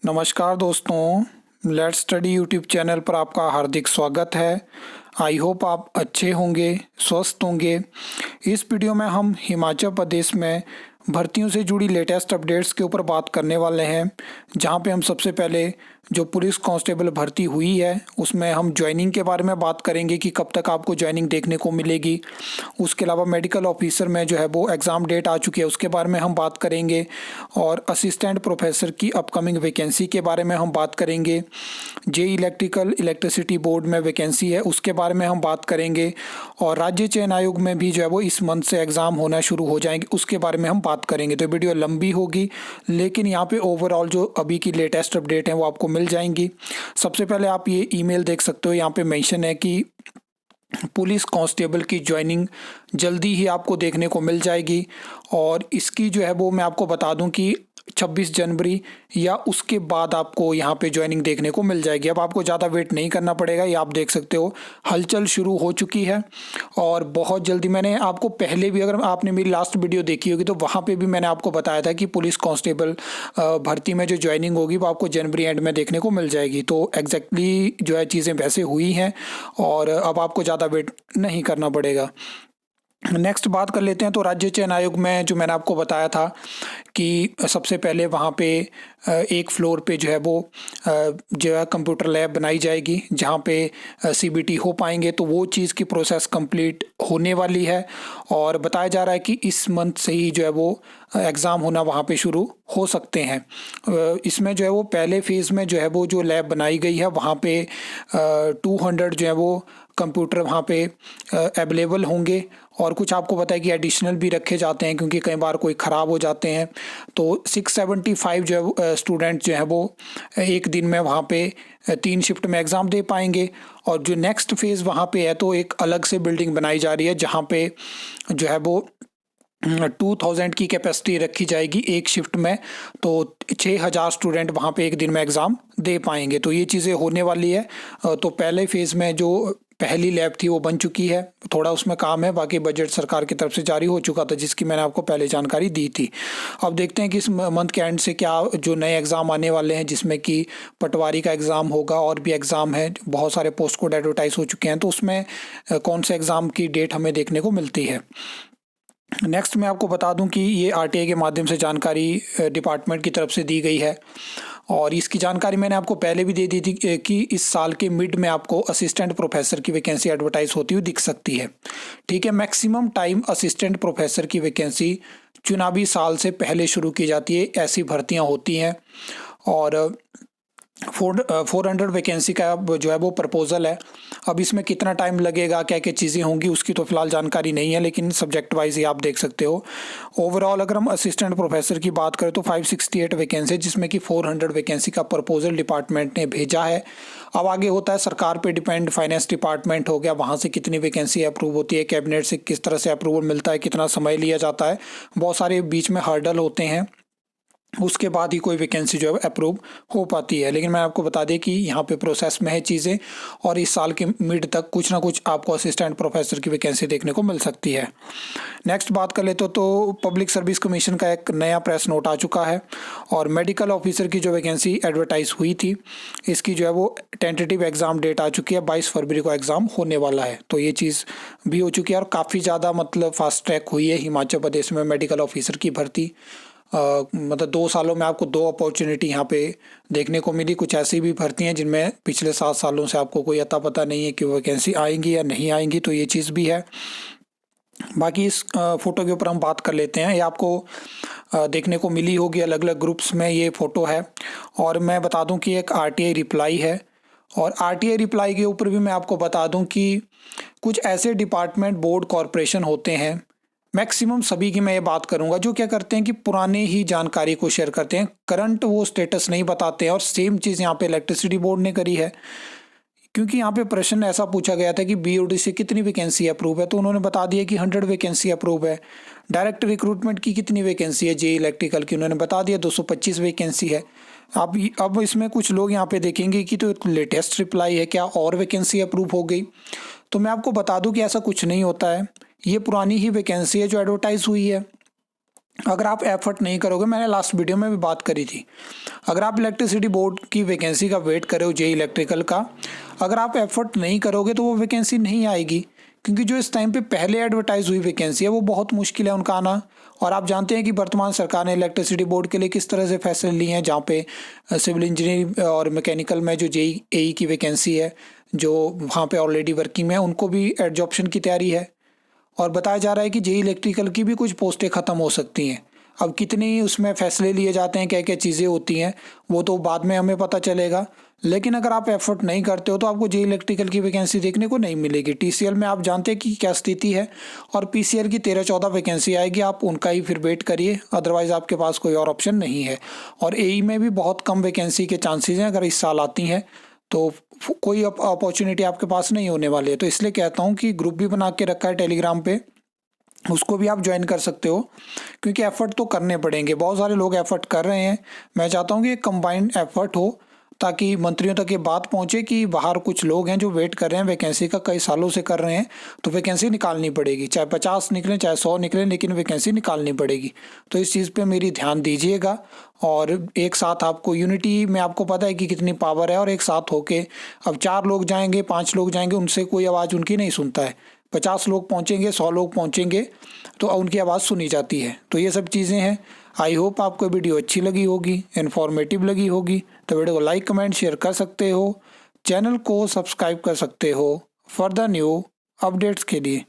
नमस्कार दोस्तों, let's study YouTube channel पर आपका हार्दिक स्वागत है। आई होप आप अच्छे होंगे, स्वस्थ होंगे। इस वीडियो में हम हिमाचल प्रदेश में भर्तियों से जुड़ी लेटेस्ट अपडेट्स के ऊपर बात करने वाले हैं, जहां पे हम सबसे पहले जो पुलिस कांस्टेबल भर्ती हुई है उसमें हम ज्वाइनिंग के बारे में बात करेंगे कि कब तक आपको ज्वाइनिंग देखने को मिलेगी। उसके अलावा मेडिकल ऑफिसर में जो है वो एग्ज़ाम डेट आ चुकी है, उसके बारे में हम बात करेंगे। और असिस्टेंट प्रोफेसर की अपकमिंग वैकेंसी के बारे में हम बात करेंगे। जेई इलेक्ट्रिसिटी बोर्ड में वैकेंसी है, उसके बारे में हम बात करेंगे। और राज्य चयन आयोग में भी जो है वो इस मंथ से एग्ज़ाम होना शुरू हो जाएंगे, उसके बारे में हम बात करेंगे। तो वीडियो लंबी होगी, लेकिन यहाँ पे ओवरऑल जो अभी की लेटेस्ट अपडेट है वो आपको मिल जाएंगी। सबसे पहले आप ये ईमेल देख सकते हो, यहाँ पे मेंशन है कि पुलिस कांस्टेबल की ज्वाइनिंग जल्दी ही आपको देखने को मिल जाएगी। और इसकी जो है वो मैं आपको बता दूं कि 26 जनवरी या उसके बाद आपको यहाँ पे ज्वाइनिंग देखने को मिल जाएगी। अब आपको ज़्यादा वेट नहीं करना पड़ेगा, ये आप देख सकते हो हलचल शुरू हो चुकी है। और बहुत जल्दी, मैंने आपको पहले भी, अगर आपने मेरी लास्ट वीडियो देखी होगी तो वहाँ पे भी मैंने आपको बताया था कि पुलिस कांस्टेबल भर्ती में जो ज्वाइनिंग होगी वो आपको जनवरी एंड में देखने को मिल जाएगी। तो एग्जैक्टली जो है चीज़ें वैसे हुई हैं और अब आपको ज़्यादा वेट नहीं करना पड़ेगा। नेक्स्ट बात कर लेते हैं। तो राज्य चयन आयोग में जो मैंने आपको बताया था कि सबसे पहले वहाँ पे एक फ्लोर पे जो है वो जो है कंप्यूटर लैब बनाई जाएगी, जहाँ पे सीबीटी हो पाएंगे। तो वो चीज़ की प्रोसेस कंप्लीट होने वाली है और बताया जा रहा है कि इस मंथ से ही जो है वो एग्ज़ाम होना वहाँ पे शुरू हो सकते हैं। इसमें जो है वो पहले फेज़ में जो है वो जो लैब बनाई गई है वहाँ पे 200 जो है वो कंप्यूटर वहाँ पे अवेलेबल होंगे। और कुछ आपको पता है कि एडिशनल भी रखे जाते हैं, क्योंकि कई बार कोई ख़राब हो जाते हैं। तो 675 जो है स्टूडेंट जो है वो एक दिन में वहाँ पे 3 शिफ्ट में एग्ज़ाम दे पाएंगे। और जो नेक्स्ट फेज़ वहाँ पे है, तो एक अलग से बिल्डिंग बनाई जा रही है जहाँ पे जो है वो 2000 की कैपेसिटी रखी जाएगी एक शिफ्ट में। तो 6000 स्टूडेंट वहाँ पे एक दिन में एग्ज़ाम दे पाएंगे। तो ये चीज़ें होने वाली है। तो पहले फेज़ में जो पहली लैब थी वो बन चुकी है, थोड़ा उसमें काम है, बाकी बजट सरकार की तरफ से जारी हो चुका था, जिसकी मैंने आपको पहले जानकारी दी थी। अब देखते हैं कि इस मंथ के एंड से क्या जो नए एग्ज़ाम आने वाले हैं, जिसमें कि पटवारी का एग्ज़ाम होगा और भी एग्ज़ाम है, बहुत सारे पोस्ट कोड एडवर्टाइज हो चुके हैं। तो उसमें कौन से एग्ज़ाम की डेट हमें देखने को मिलती है। नेक्स्ट मैं आपको बता दूं कि ये आरटीआई के माध्यम से जानकारी डिपार्टमेंट की तरफ से दी गई है। और इसकी जानकारी मैंने आपको पहले भी दे दी थी कि इस साल के मिड में आपको असिस्टेंट प्रोफेसर की वैकेंसी एडवर्टाइज होती हुई दिख सकती है। ठीक है, मैक्सिमम टाइम असिस्टेंट प्रोफेसर की वैकेंसी चुनावी साल से पहले शुरू की जाती है, ऐसी भर्तियां होती हैं। और 400 वैकेंसी का जो है वो प्रपोजल है। अब इसमें कितना टाइम लगेगा, क्या क्या चीज़ें होंगी, उसकी तो फिलहाल जानकारी नहीं है, लेकिन सब्जेक्ट वाइज ही आप देख सकते हो। ओवरऑल अगर हम असिस्टेंट प्रोफेसर की बात करें तो 568 वैकेंसी, जिसमें कि 400 वैकेंसी का प्रपोजल डिपार्टमेंट ने भेजा है। अब आगे होता है सरकार पे डिपेंड, फाइनेंस डिपार्टमेंट हो गया, वहाँ से कितनी वैकेंसी अप्रूव होती है, कैबिनेट से किस तरह से अप्रूवल मिलता है, कितना समय लिया जाता है, बहुत सारे बीच में हर्डल होते हैं, उसके बाद ही कोई वैकेंसी जो है अप्रूव हो पाती है। लेकिन मैं आपको बता दें कि यहाँ पे प्रोसेस में है चीज़ें, और इस साल के मिड तक कुछ ना कुछ आपको असिस्टेंट प्रोफेसर की वैकेंसी देखने को मिल सकती है। नेक्स्ट बात कर ले तो पब्लिक सर्विस कमीशन का एक नया प्रेस नोट आ चुका है, और मेडिकल ऑफिसर की जो वैकेंसी एडवर्टाइज हुई थी, इसकी जो है वो टेंटेटिव एग्ज़ाम डेट आ चुकी है, 22 फरवरी को एग्ज़ाम होने वाला है। तो ये चीज़ भी हो चुकी है और काफ़ी ज़्यादा मतलब फास्ट ट्रैक हुई है हिमाचल प्रदेश में मेडिकल ऑफिसर की भर्ती। मतलब 2 सालों में आपको 2 अपॉर्चुनिटी यहाँ पे देखने को मिली। कुछ ऐसी भी भर्ती हैं जिनमें पिछले 7 सालों से आपको कोई अता पता नहीं है कि वैकेंसी आएंगी या नहीं आएंगी, तो ये चीज़ भी है। बाकी इस फ़ोटो के ऊपर हम बात कर लेते हैं। ये आपको देखने को मिली होगी अलग अलग ग्रुप्स में, ये फ़ोटो है। और मैं बता दूं कि एक आरटीआई रिप्लाई है, और आरटीआई रिप्लाई के ऊपर भी मैं आपको बता दूं कि कुछ ऐसे डिपार्टमेंट, बोर्ड, कॉरपोरेशन होते हैं, मैक्सिमम सभी की मैं ये बात करूंगा, जो क्या करते हैं कि पुराने ही जानकारी को शेयर करते हैं, करंट वो स्टेटस नहीं बताते हैं। और सेम चीज़ यहाँ पे इलेक्ट्रिसिटी बोर्ड ने करी है, क्योंकि यहाँ पे प्रश्न ऐसा पूछा गया था कि बीओडी से कितनी वैकेंसी अप्रूव है, तो उन्होंने बता दिया कि 100 वैकेंसी अप्रूव है। डायरेक्ट रिक्रूटमेंट की कितनी वैकेंसी है, जे इलेक्ट्रिकल की, उन्होंने बता दिया 225 वैकेंसी है। अब इसमें कुछ लोग यहाँ पे देखेंगे कि तो लेटेस्ट रिप्लाई है, क्या और वैकेंसी अप्रूव हो गई। तो मैं आपको बता दूं कि ऐसा कुछ नहीं होता है, ये पुरानी ही वैकेंसी है जो एडवर्टाइज हुई है। अगर आप एफर्ट नहीं करोगे, मैंने लास्ट वीडियो में भी बात करी थी, अगर आप इलेक्ट्रिसिटी बोर्ड की वैकेंसी का वेट करे हो जेई इलेक्ट्रिकल का, अगर आप एफर्ट नहीं करोगे तो वो वैकेंसी नहीं आएगी, क्योंकि जो इस टाइम पे पहले एडवर्टाइज हुई वैकेंसी है वो बहुत मुश्किल है उनका आना। और आप जानते हैं कि वर्तमान सरकार ने इलेक्ट्रिसिटी बोर्ड के लिए किस तरह से फैसले लिए हैं, जहाँ पे सिविल इंजीनियरिंग और मैकेनिकल में जो जेई एई की वैकेंसी है, जो वहाँ पे ऑलरेडी वर्किंग में है, उनको भी एडजॉप्शन की तैयारी है। और बताया जा रहा है कि जेई इलेक्ट्रिकल की भी कुछ पोस्टें ख़त्म हो सकती हैं। अब कितनी उसमें फैसले लिए जाते हैं, क्या क्या चीज़ें होती हैं, वो तो बाद में हमें पता चलेगा। लेकिन अगर आप एफर्ट नहीं करते हो तो आपको जेई इलेक्ट्रिकल की वैकेंसी देखने को नहीं मिलेगी। टीसीएल में आप जानते हैं कि क्या स्थिति है, और पीसीएल की 13-14 वैकेंसी आएगी, आप उनका ही फिर वेट करिए, अदरवाइज़ आपके पास कोई और ऑप्शन नहीं है। और एई में भी बहुत कम वैकेंसी के चांसेस हैं, अगर इस साल आती हैं तो कोई अपॉर्चुनिटी आपके पास नहीं होने वाली है। तो इसलिए कहता हूँ कि ग्रुप भी बना के रखा है टेलीग्राम पे, उसको भी आप ज्वाइन कर सकते हो, क्योंकि एफर्ट तो करने पड़ेंगे। बहुत सारे लोग एफर्ट कर रहे हैं, मैं चाहता हूँ कि एक कंबाइंड एफर्ट हो, ताकि मंत्रियों तक ये बात पहुँचे कि बाहर कुछ लोग हैं जो वेट कर रहे हैं वैकेंसी का, कई सालों से कर रहे हैं, तो वैकेंसी निकालनी पड़ेगी, चाहे 50 निकले चाहे 100 निकले, लेकिन वैकेंसी निकालनी पड़ेगी। तो इस चीज़ पे मेरी ध्यान दीजिएगा, और एक साथ आपको यूनिटी में, आपको पता है कि कितनी पावर है, और एक साथ होके अब 4 लोग जाएंगे 5 लोग जाएंगे, उनसे कोई आवाज़ उनकी नहीं सुनता है। 50 लोग पहुंचेंगे, 100 लोग पहुंचेंगे, तो उनकी आवाज़ सुनी जाती है। तो ये सब चीज़ें हैं। आई होप आपको वीडियो अच्छी लगी होगी, इन्फॉर्मेटिव लगी होगी। तो वीडियो को लाइक कमेंट शेयर कर सकते हो, चैनल को सब्सक्राइब कर सकते हो फॉर द न्यू अपडेट्स के लिए।